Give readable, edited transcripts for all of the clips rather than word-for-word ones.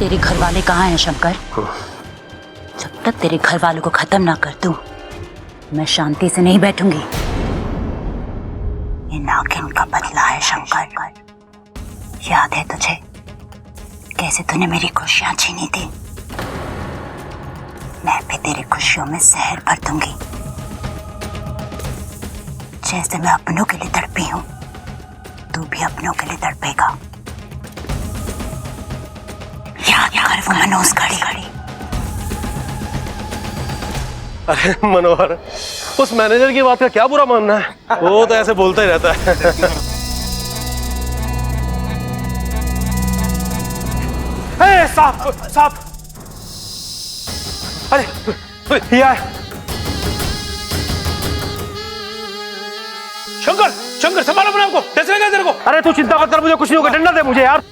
तेरे घर वाले कहाँ हैं शंकर? जब तक तेरे घर वालों को खत्म ना कर दूं, मैं शांति से नहीं बैठूंगी। ये नागिन का बदला है शंकर। याद है तुझे कैसे तूने मेरी खुशियां छीनी थी? मैं भी तेरी खुशियों में जहर भर दूंगी। जैसे मैं अपनों के लिए तड़पी हूं, तू भी अपनों के लिए तड़पेगा। याद कर वो मनोज घड़ी। अरे मनोहर, उस मैनेजर की बात का क्या बुरा मानना है? वो तो ऐसे बोलता ही रहता है। साहब, अरे ये आए। शंकर संभाल अपने आपको, कैसे लगा तेरे को? अरे तू चिंता मत कर, मुझे कुछ नहीं होगा। डंडा दे मुझे यार,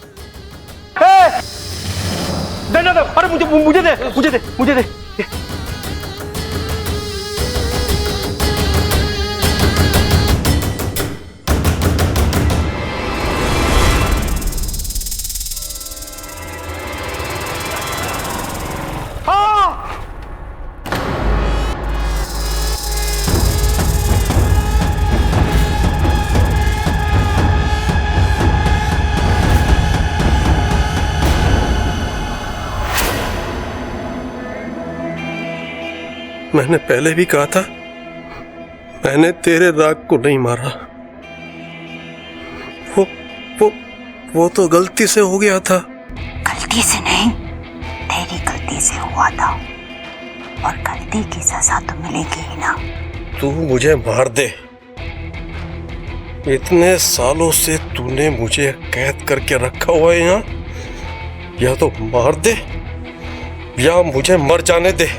डंडा दे। अरे मुझे दे। मैंने पहले भी कहा था, मैंने तेरे राग को नहीं मारा। वो तो गलती से हो गया था। गलती से नहीं, तेरी गलती से हुआ था, और गलती की सजा तो मिलेगी ही ना। तू मुझे मार दे, इतने सालों से तूने मुझे कैद करके रखा हुआ है यहाँ। या तो मार दे या मुझे मर जाने दे।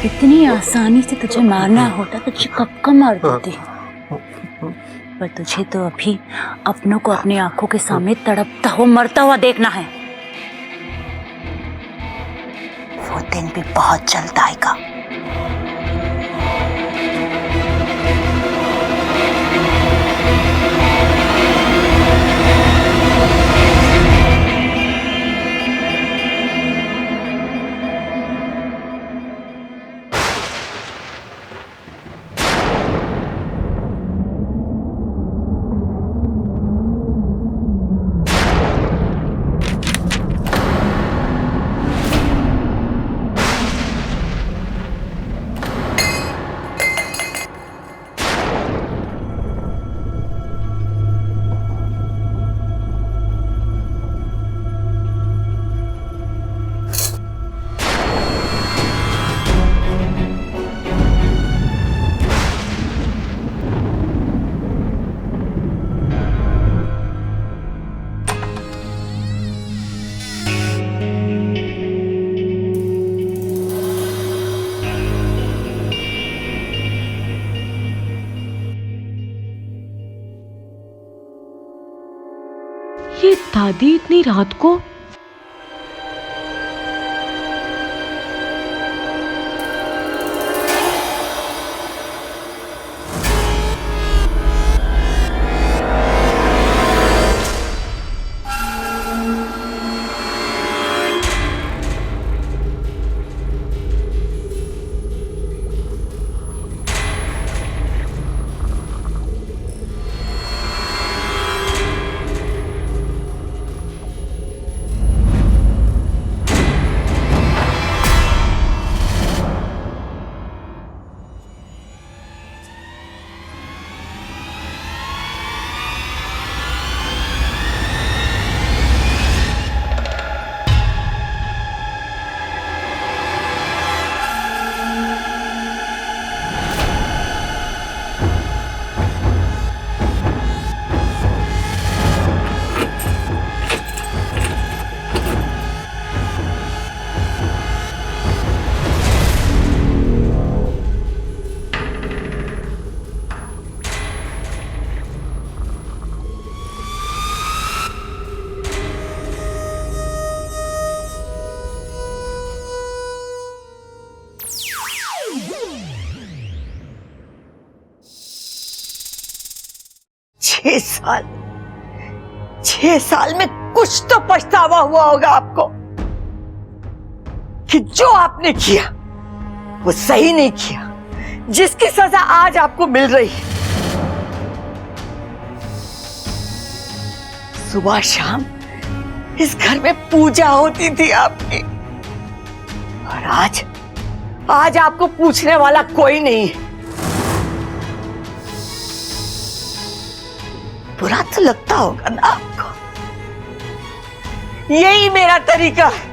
इतनी आसानी से तुझे मारना होता तो तुझे कब का मार देती। पर तुझे तो अभी अपनों को अपनी आंखों के सामने तड़पता हुआ मरता हुआ देखना है। वो दिन भी बहुत जल्द आएगा। ये दादी इतनी रात को? छह साल में कुछ तो पछतावा हुआ होगा आपको कि जो आपने किया वो सही नहीं किया, जिसकी सजा आज आपको मिल रही है। सुबह शाम इस घर में पूजा होती थी आपकी, और आज आपको पूछने वाला कोई नहीं है। बुरा तो लगता होगा ना आपको। यही मेरा तरीका है,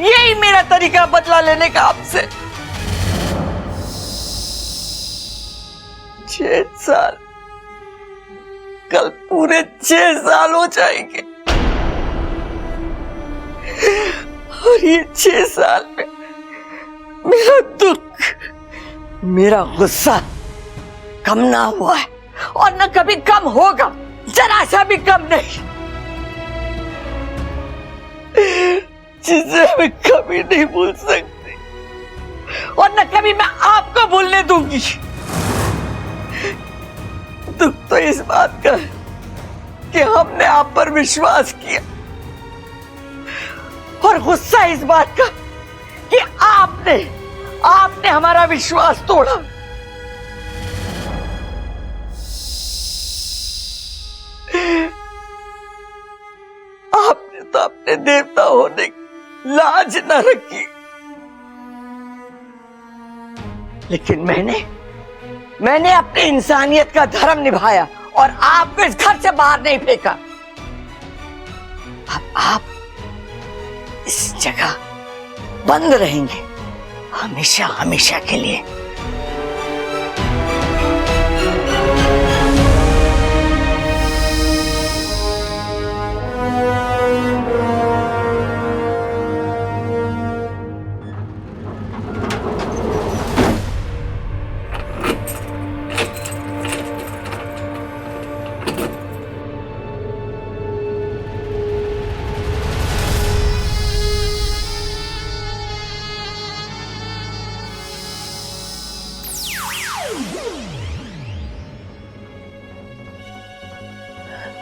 यही मेरा तरीका बदला लेने का आपसे। 6 साल, कल पूरे 6 साल हो जाएंगे, और ये 6 साल में मेरा दुख, मेरा गुस्सा कम ना हुआ है, और न कभी कम होगा, जरा सा भी कम नहीं, जिसे मैं कभी नहीं भूल सकती, और न कभी मैं आपको भूलने दूंगी। दुख तो इस बात का है कि हमने आप पर विश्वास किया, और गुस्सा इस बात का कि आपने हमारा विश्वास तोड़ा। आपने तो अपने देवता होने की लाज न रखी, लेकिन मैंने अपनी इंसानियत का धर्म निभाया और आपको इस घर से बाहर नहीं फेंका। अब आप इस जगह बंद रहेंगे हमेशा हमेशा के लिए।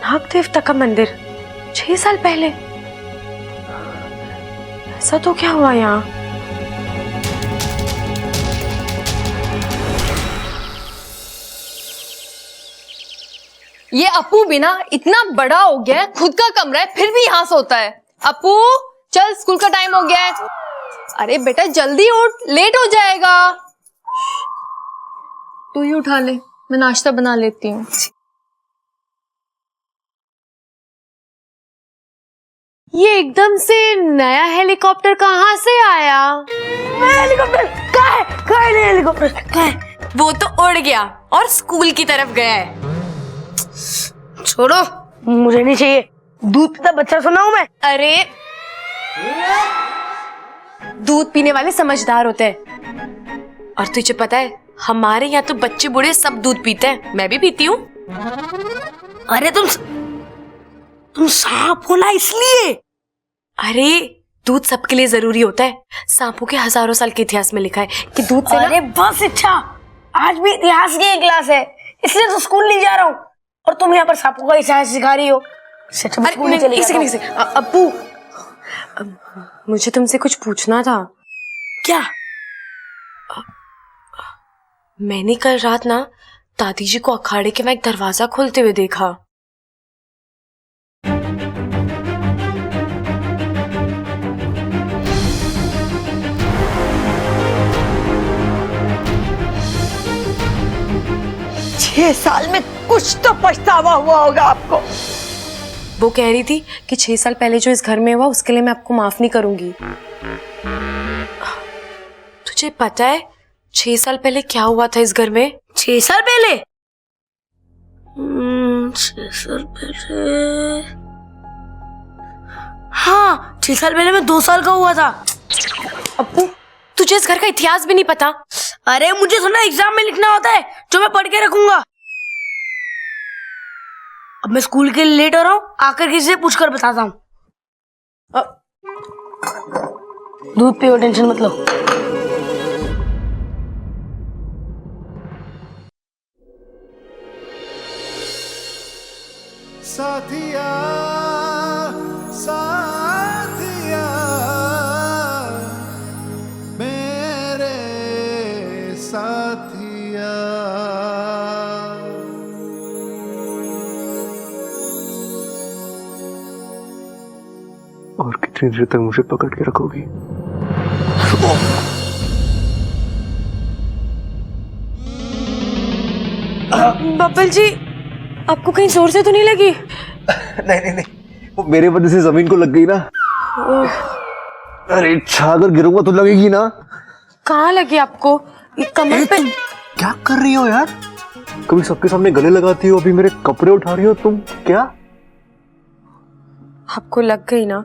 नाग देवता का मंदिर 6 साल पहले, ऐसा तो क्या हुआ यहाँ? ये अपू भी ना इतना बड़ा हो गया है, खुद का कमरा है फिर भी यहाँ सोता है। अपू चल, स्कूल का टाइम हो गया है। अरे बेटा जल्दी उठ, लेट हो जाएगा। तू ही उठा ले, मैं नाश्ता बना लेती हूँ। ये एकदम से नया हेलीकॉप्टर कहाँ से आया? हेलीकॉप्टर कहाँ है हेलीकॉप्टर कहाँ है? वो तो उड़ गया और स्कूल की तरफ गया है। छोड़ो, मुझे नहीं चाहिए। दूध पीता बच्चा सुना हूं मैं। अरे दूध पीने वाले समझदार होते हैं, और तुझे पता है हमारे यहाँ तो बच्चे बूढ़े सब दूध पीते हैं, मैं भी पीती हूँ। अरे तुम सांप हो ना इसलिए। अरे दूध सबके लिए जरूरी होता है। सांपों के हजारों साल के इतिहास में लिखा है कि दूध से अरे बस इच्छा, आज भी इतिहास की एक क्लास है, इसलिए तो स्कूल नहीं जा रहा हूँ, और तुम यहाँ पर सांपों का इतिहास सिखा रही हो। अब्बू मुझे तुमसे कुछ पूछना था। क्या? मैंने कल रात ना दादी जी को अखाड़े के वहां एक दरवाजा खोलते हुए देखा। छह साल में कुछ तो पछतावा हुआ होगा आपको। वो कह रही थी कि 6 साल पहले जो इस घर में हुआ उसके लिए मैं आपको माफ नहीं करूंगी। तुझे पता है 6 साल पहले क्या हुआ था इस घर में? 6 साल पहले? 6 साल पहले, हाँ 6 साल पहले मैं 2 साल का हुआ था। अप्पू तुझे इस घर का इतिहास भी नहीं पता? अरे मुझे थोड़ा एग्जाम में लिखना होता है जो मैं पढ़ के रखूंगा। अब मैं स्कूल के लिए लेट हो रहा हूँ, आकर किसी से पूछकर बताता हूँ। दूध पियो, टेंशन मत लो। कितनी देर तक मुझे पकड़ के रखोगी? बब्बल जी, आपको कहीं जोर से तो नहीं लगी? नहीं नहीं नहीं, वो मेरे वजह से जमीन को लग गई ना। अरे अगर गिरूंगा तो लगेगी ना। कहाँ लगी आपको? ये कमर पे? क्या कर रही हो यार? कभी सबके सामने गले लगाती हो, अभी मेरे कपड़े उठा रही हो तुम। क्या आपको लग गई ना,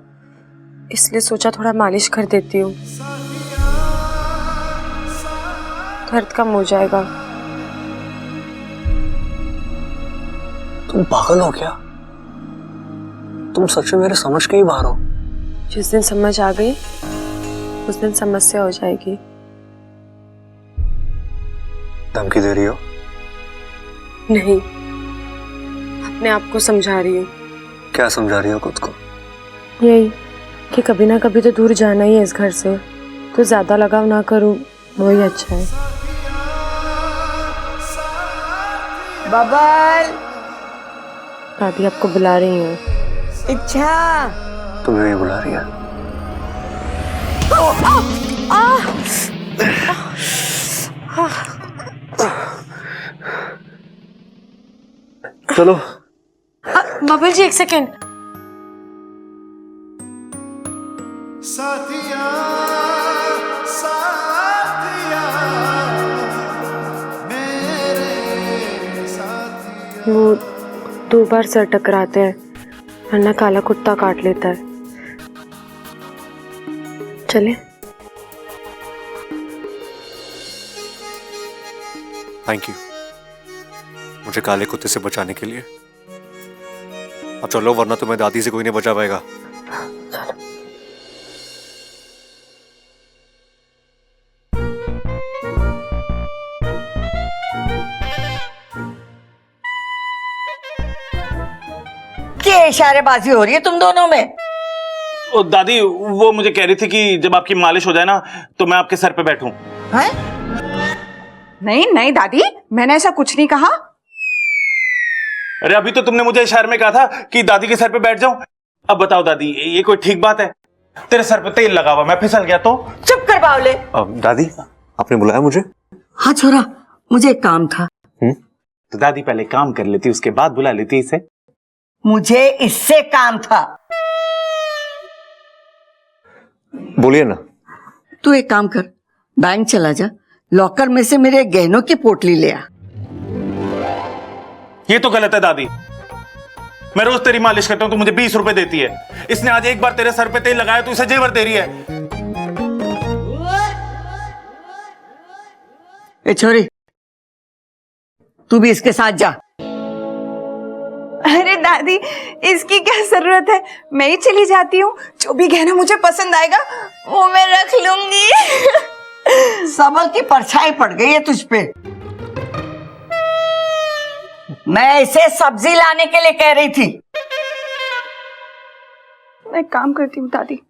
इसलिए सोचा थोड़ा मालिश कर देती हूँ, दर्द कम हो जाएगा। तुम पागल हो क्या? तुम सच में मेरे समझ के ही बाहर हो। जिस दिन समझ आ गई उस दिन समस्या हो जाएगी। धमकी दे रही हो? नहीं, अपने आप को समझा रही हूँ। क्या समझा रही हो खुद को? यही कि कभी ना कभी तो दूर जाना ही है इस घर से, तो ज्यादा लगाव ना करूँ वही अच्छा है। बबल, दादी आपको बुला रही हैं। इच्छा, तुम्हें भी बुला रही है। चलो। बबल जी, एक सेकेंड। साथिया साथिया मेरे साथिया। वो 2 बार सर टकराते हैं, वरना काला कुत्ता काट लेता है। चले? थैंक यू मुझे काले कुत्ते से बचाने के लिए। अब चलो, वरना तुम्हें दादी से कोई नहीं बचा पाएगा। क्या इशारेबाजी हो रही है तुम दोनों में? ओ दादी, वो मुझे कह रही थी कि जब आपकी मालिश हो जाए ना तो मैं आपके सर पे बैठूं। हैं? नहीं नहीं दादी, मैंने ऐसा कुछ नहीं कहा। अरे अभी तो तुमने मुझे इशारे में कहा था कि दादी के सर पे बैठ जाऊं। अब बताओ दादी, ये कोई ठीक बात है? तेरे सर पे तेल लगा हुआ, मैं फिसल गया तो? चुप कर बावले। दादी, आपने बुलाया मुझे? हाँ छोरा, मुझे एक काम था। तो दादी पहले काम कर लेती, उसके बाद बुला लेती इसे। मुझे इससे काम था। बोलिए ना। तू एक काम कर, बैंक चला जा, लॉकर में से मेरे गहनों की पोटली ले आ। ये तो गलत है दादी। मैं रोज तेरी मालिश करता हूं, तू मुझे 20 रुपए देती है। इसने आज एक बार तेरे सर पे तेल लगाया तो इसे जेवर दे रही है। ए छोरी, तू भी इसके साथ जा। अरे दादी, इसकी क्या जरूरत है, मैं ही चली जाती हूँ। जो भी गहना मुझे पसंद आएगा वो मैं रख लूंगी। सबल की परछाई पड़ गई है तुझ पे। मैं इसे सब्जी लाने के लिए कह रही थी। मैं काम करती हूँ दादी,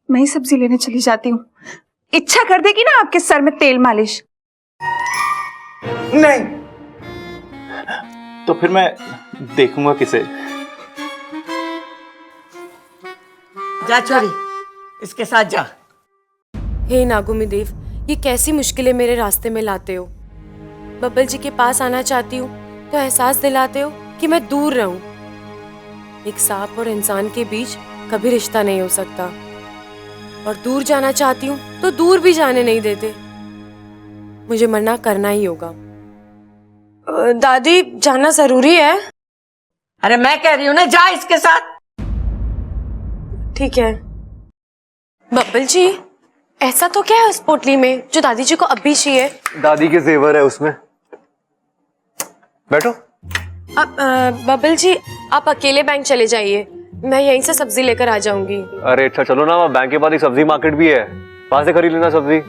मैं ही सब्जी लेने चली जाती हूँ। इच्छा कर देगी ना आपके सर में तेल मालिश? नहीं तो फिर मैं देखूंगा किसे। जा छोरी, इसके साथ जा। हे नागुमी देव, ये कैसी मुश्किलें मेरे रास्ते में लाते हो। बब्बल जी के पास आना चाहती हूँ तो एहसास दिलाते हो कि मैं दूर रहूं। एक सांप और इंसान के बीच कभी रिश्ता नहीं हो सकता, और दूर जाना चाहती हूँ तो दूर भी जाने नहीं देते। मुझे मना करना ही होगा। दादी, जाना जरूरी है? अरे मैं कह रही हूँ ना, जा इसके साथ। ठीक है। बब्बल जी, ऐसा तो क्या है उस पोटली में जो दादी जी को अब भी चाहिए? दादी के जेवर है उसमें। बैठो। बब्बल जी, आप अकेले बैंक चले जाइए, मैं यहीं से सब्जी लेकर आ जाऊंगी। अरे अच्छा चलो ना, बैंक के पास एक सब्जी मार्केट भी है, वहां से खरीद लेना सब्जी।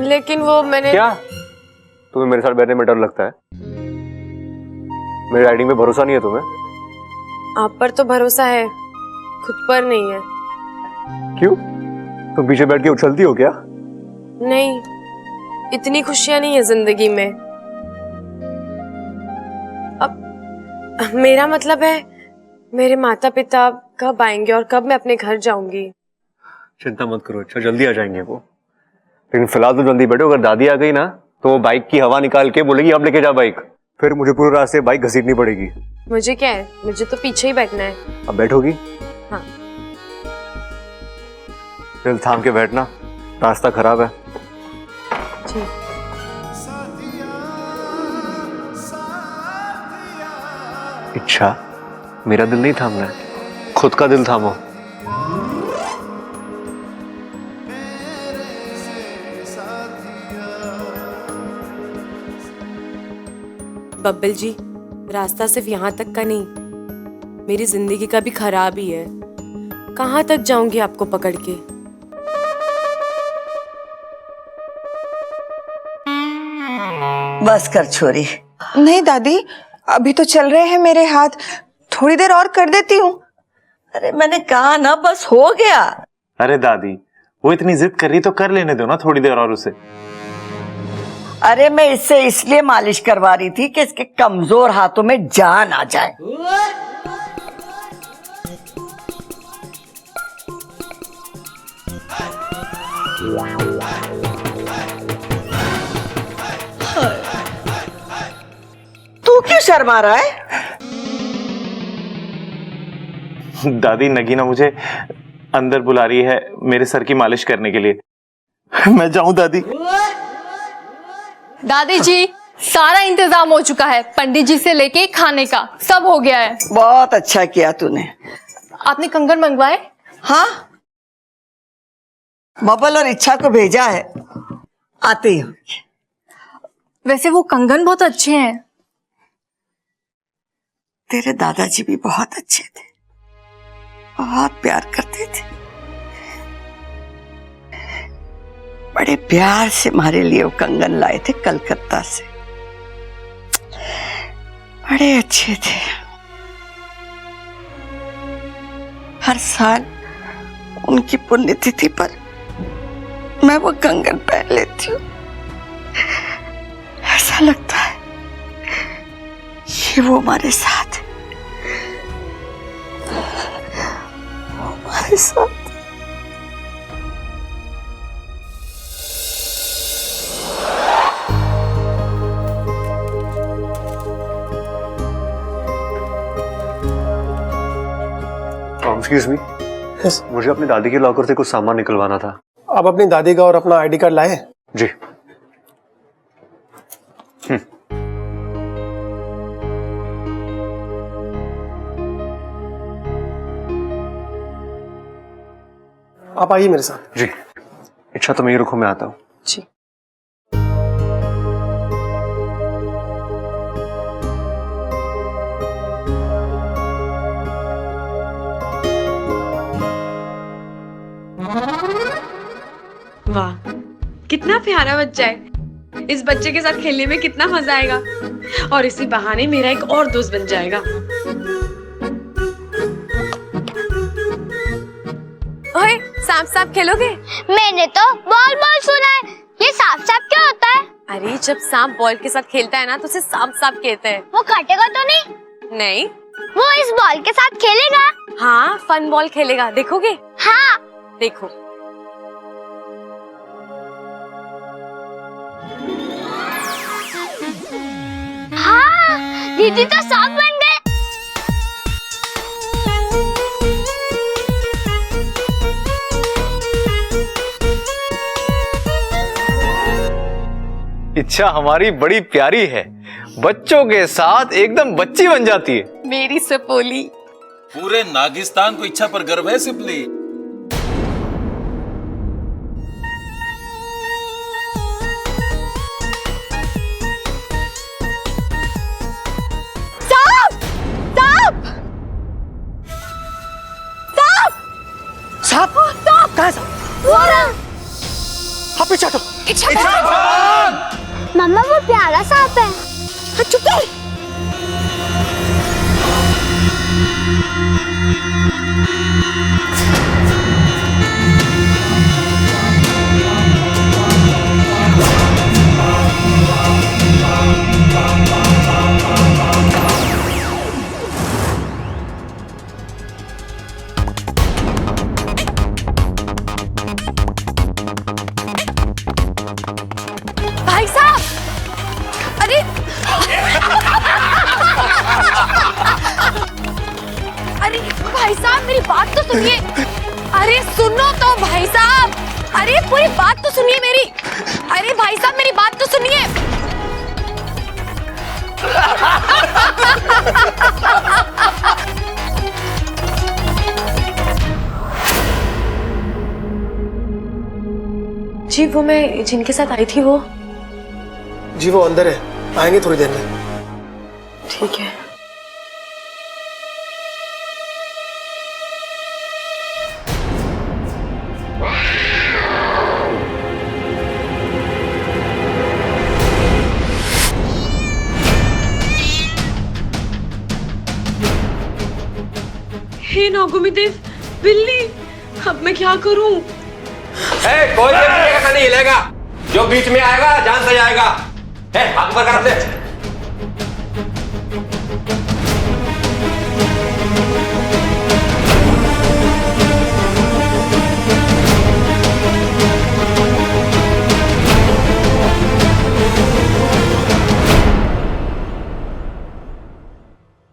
लेकिन वो मैंने। क्या तुम्हें मेरे साथ बैठने में डर लगता है? मेरी राइडिंग पे भरोसा नहीं है तुम्हें? आप पर तो भरोसा है, खुद पर नहीं है। क्यों? तुम पीछे बैठ के उछलती हो क्या? नहीं, इतनी खुशियां नहीं है जिंदगी में। अब मेरा मतलब है, मेरे माता पिता कब आएंगे और कब मैं अपने घर जाऊंगी। चिंता मत करो, अच्छा जल्दी आ जाएंगे वो। लेकिन फिलहाल तो जल्दी बैठो, अगर दादी आ गई ना तो वो बाइक की हवा निकाल के बोलेगी अब लेके जा बाइक, फिर मुझे पूरे रास्ते बाइक घसीटनी पड़ेगी। मुझे क्या है, मुझे तो पीछे ही बैठना है। अब बैठोगी? हाँ। दिल थाम के बैठना, रास्ता खराब है। जी। इच्छा, मेरा दिल नहीं थामना है, खुद का दिल थामो। बब्बल जी, रास्ता सिर्फ यहाँ तक का नहीं, मेरी जिंदगी का भी खराब ही है। कहाँ तक जाऊंगी आपको पकड़ के? बस कर छोरी। नहीं दादी, अभी तो चल रहे हैं मेरे हाथ, थोड़ी देर और कर देती हूँ। अरे मैंने कहा ना बस हो गया। अरे दादी, वो इतनी जिद कर रही तो कर लेने दो ना थोड़ी देर और उसे। अरे मैं इससे इसलिए मालिश करवा रही थी कि इसके कमजोर हाथों में जान आ जाए। तू क्यों शर्मा रहा है? दादी, नगीना मुझे अंदर बुला रही है मेरे सर की मालिश करने के लिए। मैं जाऊं दादी? दादी जी, सारा इंतजाम हो चुका है, पंडित जी से लेके खाने का सब हो गया है। बहुत अच्छा किया तूने। आपने कंगन मंगवाए? हाँ, बबल और इच्छा को भेजा है, आते ही होंगे। वैसे वो कंगन बहुत अच्छे हैं। तेरे दादाजी भी बहुत अच्छे थे, बहुत प्यार करते थे। बड़े प्यार से हमारे लिए वो कंगन लाए थे कलकत्ता से, बड़े अच्छे थे। हर साल उनकी पुण्यतिथि पर मैं वो कंगन पहन लेती हूँ। ऐसा लगता है कि वो हमारे साथ है, वो हमारे साथ। एक्सक्यूज मी, मुझे अपनी दादी के लॉकर से कुछ सामान निकलवाना था। आप अपनी दादी का और अपना आईडी कार्ड लाए? जी। आप आइए मेरे साथ। जी। इच्छा तो मैं ही रुको, मैं आता हूँ। जी। वाह, कितना प्यारा बच्चा है। इस बच्चे के साथ खेलने में कितना मजा आएगा, और इसी बहाने मेरा एक और दोस्त बन जाएगा। ओए, सांप सांप खेलोगे? मैंने तो बॉल बॉल सुना है, ये सांप सांप क्या होता है? अरे जब सांप बॉल के साथ खेलता है ना तो उसे सांप सांप कहते हैं। वो काटेगा तो नहीं? नहीं। वो इस बॉल के साथ खेलेगा? हाँ, फन बॉल खेलेगा, देखोगे? हाँ। देखो। हाँ, दीदी तो सांप बन गए। इच्छा हमारी बड़ी प्यारी है, बच्चों के साथ एकदम बच्ची बन जाती है। मेरी सपोली। पूरे नागिस्तान को इच्छा पर गर्व है सिपली। सांप? कहाँ सांप? हाँ, पीछे हटो। मम्मा वो प्यारा सांप है। चुप कर। सुनिए। अरे सुनो तो भाई साहब, अरे पूरी बात तो सुनिए मेरी। अरे भाई साहब मेरी बात तो सुनिए। जी वो मैं जिनके साथ आई थी वो। जी वो अंदर है, आएंगे थोड़ी देर में। ठीक है। हे नागुमी देव, बिल्ली, अब मैं क्या करूं? कोई बिल्ली का नहीं हिलेगा, जो बीच में आएगा जान से जाएगा। हाथ ऊपर कर दे।